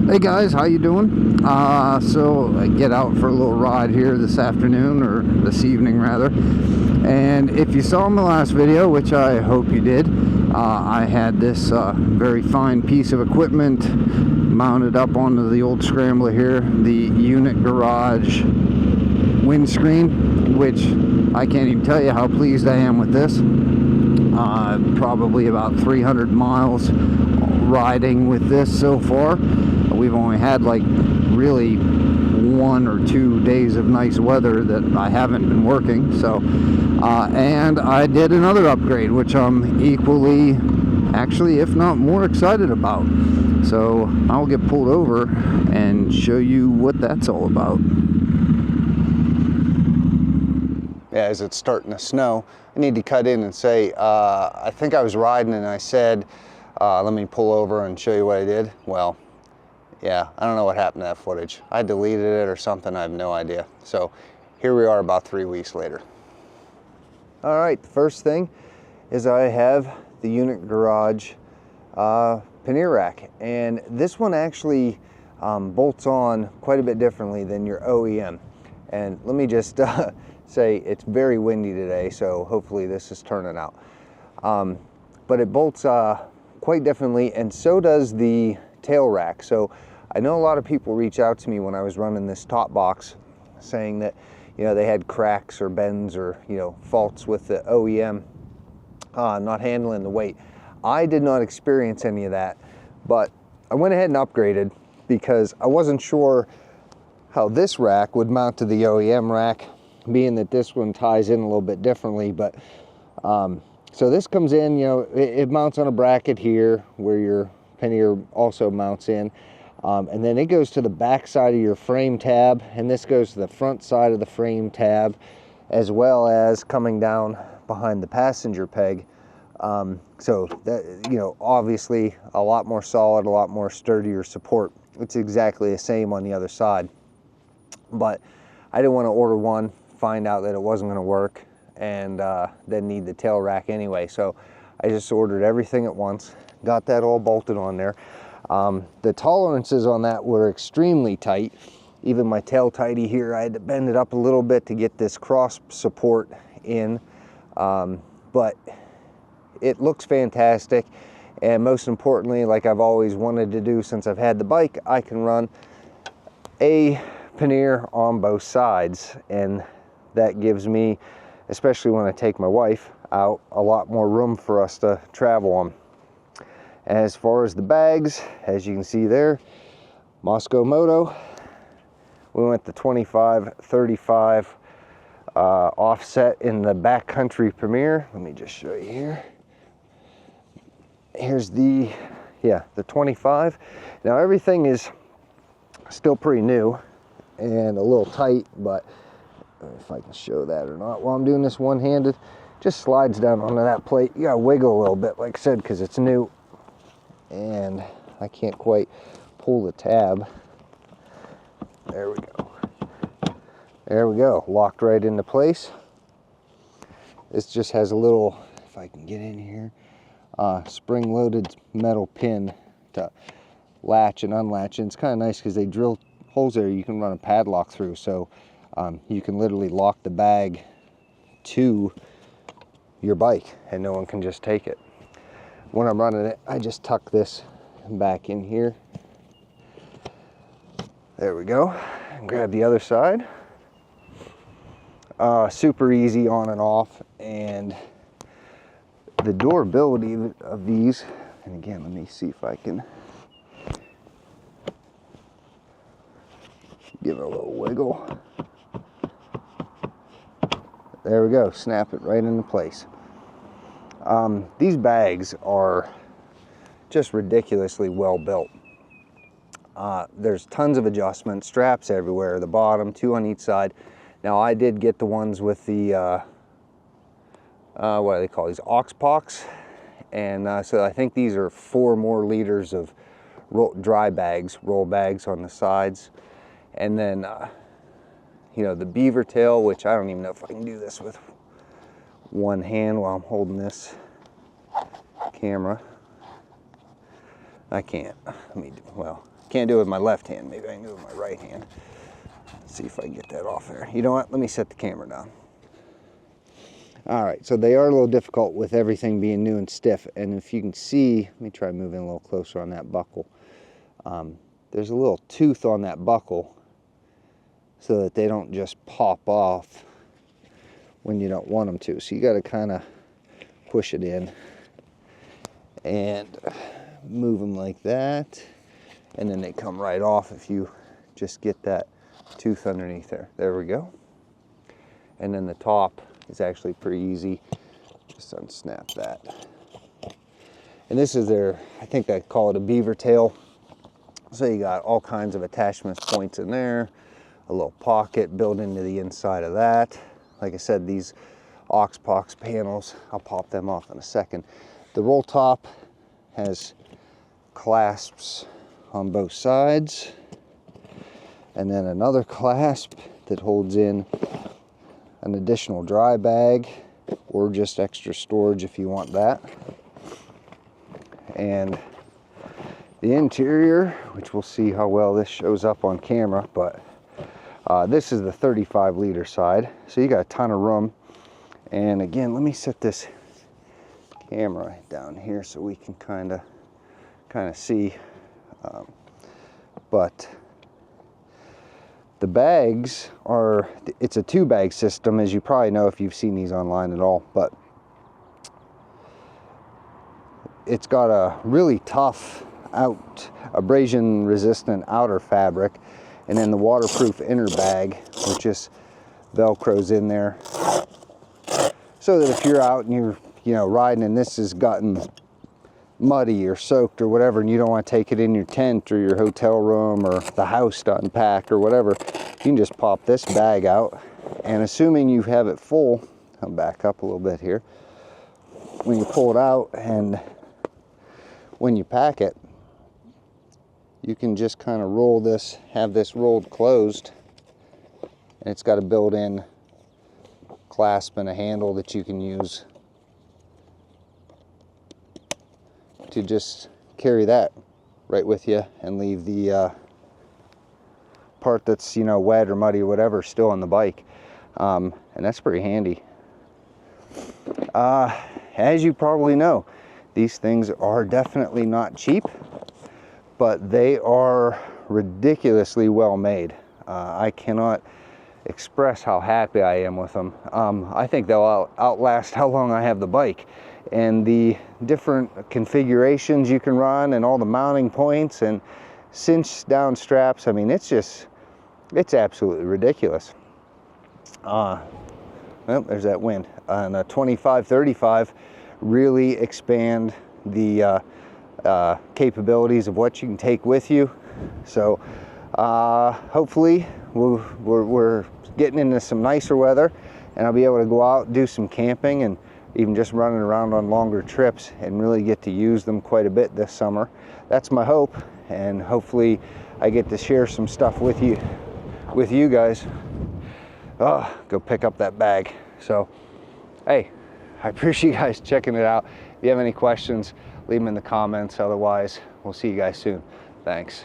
Hey guys, how you doing? So I get out for a little ride here this afternoon, or this evening rather, and if you saw my last video, which I hope you did, I had this very fine piece of equipment mounted up onto the old Scrambler here, the unit garage windscreen, which I can't even tell you how pleased I am with this. Probably about 300 miles riding with this so far. We've only had like really 1 or 2 days of nice weather that I haven't been working. So and I did another upgrade, which I'm equally, actually if not more, excited about. So I'll get pulled over and show you what that's all about. Yeah, as it's starting to snow, I need to cut in and say, I think I was riding and I said, let me pull over and show you what I did. Well, yeah, I don't know what happened to that footage. I deleted it or something, I have no idea. So here we are about 3 weeks later. All right, the first thing is I have the unit garage pannier rack. And this one actually bolts on quite a bit differently than your OEM. And let me just say it's very windy today, so hopefully this is turning out. But it bolts quite differently, and so does the tail rack. So I know a lot of people reach out to me when I was running this top box saying that, you know, they had cracks or bends or, you know, faults with the OEM not handling the weight. I did not experience any of that, but I went ahead and upgraded because I wasn't sure how this rack would mount to the OEM rack, being that this one ties in a little bit differently. But so this comes in, you know, it mounts on a bracket here where your pannier also mounts in, and then it goes to the back side of your frame tab, and this goes to the front side of the frame tab, as well as coming down behind the passenger peg. So that, you know, obviously a lot more solid, a lot more sturdier support. It's exactly the same on the other side, but I didn't want to order one, find out that it wasn't going to work, and then need the tail rack anyway. So I just ordered everything at once, got that all bolted on there. The tolerances on that were extremely tight. Even my tail tighty here, I had to bend it up a little bit to get this cross support in, but it looks fantastic. And most importantly, like I've always wanted to do since I've had the bike, I can run a pannier on both sides, and that gives me, especially when I take my wife out, a lot more room for us to travel on. As far as the bags, as you can see there, Mosko Moto, we went the 25-35 offset in the backcountry Premier. Let me just show you here. Here's the 25. Now everything is still pretty new and a little tight, but if I can show that or not while I'm doing this one-handed, just slides down onto that plate. You gotta wiggle a little bit, like I said, because it's new, and I can't quite pull the tab. There we go. There we go, locked right into place. This just has a little, if I can get in here, spring-loaded metal pin to latch and unlatch, and it's kind of nice because they drill holes there you can run a padlock through, so you can literally lock the bag to your bike and no one can just take it. When I'm running it, I just tuck this back in here. There we go. And grab the other side. Super easy on and off, and the durability of these, and again, let me see if I can give it a little wiggle. There we go, snap it right into place. These bags are just ridiculously well built. There's tons of adjustments, straps everywhere, the bottom, 2 on each side. Now I did get the ones with the, what do they call these, aux pox, and so I think these are 4 more liters of dry bags, roll bags on the sides. And then, you know, the beaver tail, which I don't even know if I can do this with one hand while I'm holding this camera. I can't. Well, Can't do it with my left hand. Maybe I can do it with my right hand. Let's see if I can get that off there. You know what? Let me set the camera down. All right, so they are a little difficult with everything being new and stiff. And if you can see, let me try moving a little closer on that buckle. There's a little tooth on that buckle so that they don't just pop off when you don't want them to. So you got to kind of push it in and move them like that. And then they come right off if you just get that tooth underneath there. There we go. And then the top is actually pretty easy. Just unsnap that. And this is their, I think they call it a beaver tail. So you got all kinds of attachment points in there, a little pocket built into the inside of that. Like I said, these Oxbox panels, I'll pop them off in a second. The roll top has clasps on both sides, and then another clasp that holds in an additional dry bag or just extra storage if you want that. And the interior, which we'll see how well this shows up on camera, but this is the 35-liter side, so you got a ton of room. And again, let me set this camera down here so we can kind of see. But the bags are, it's a 2-bag system, as you probably know if you've seen these online at all, but it's got a really tough abrasion resistant outer fabric, and then the waterproof inner bag, which just velcros in there, so that if you're out and you're riding and this has gotten muddy or soaked or whatever, and you don't want to take it in your tent or your hotel room or the house to unpack or whatever, you can just pop this bag out, and assuming you have it full, I'll back up a little bit here, when you pull it out and when you pack it, you can just kind of roll this, have this rolled closed, and it's got a built-in clasp and a handle that you can use to just carry that right with you and leave the part that's wet or muddy or whatever still on the bike, and that's pretty handy. As you probably know, these things are definitely not cheap, but they are ridiculously well made. I cannot express how happy I am with them. I think they'll outlast how long I have the bike. And the different configurations you can run and all the mounting points and cinch down straps, I mean, it's absolutely ridiculous. Well, there's that wind. And a 25-35 really expand the capabilities of what you can take with you. So hopefully we're getting into some nicer weather, and I'll be able to go out and do some camping and even just running around on longer trips and really get to use them quite a bit this summer. That's my hope, and hopefully I get to share some stuff with you guys. Go pick up that bag. So hey, I appreciate you guys checking it out. If you have any questions, leave them in the comments. Otherwise, we'll see you guys soon. Thanks.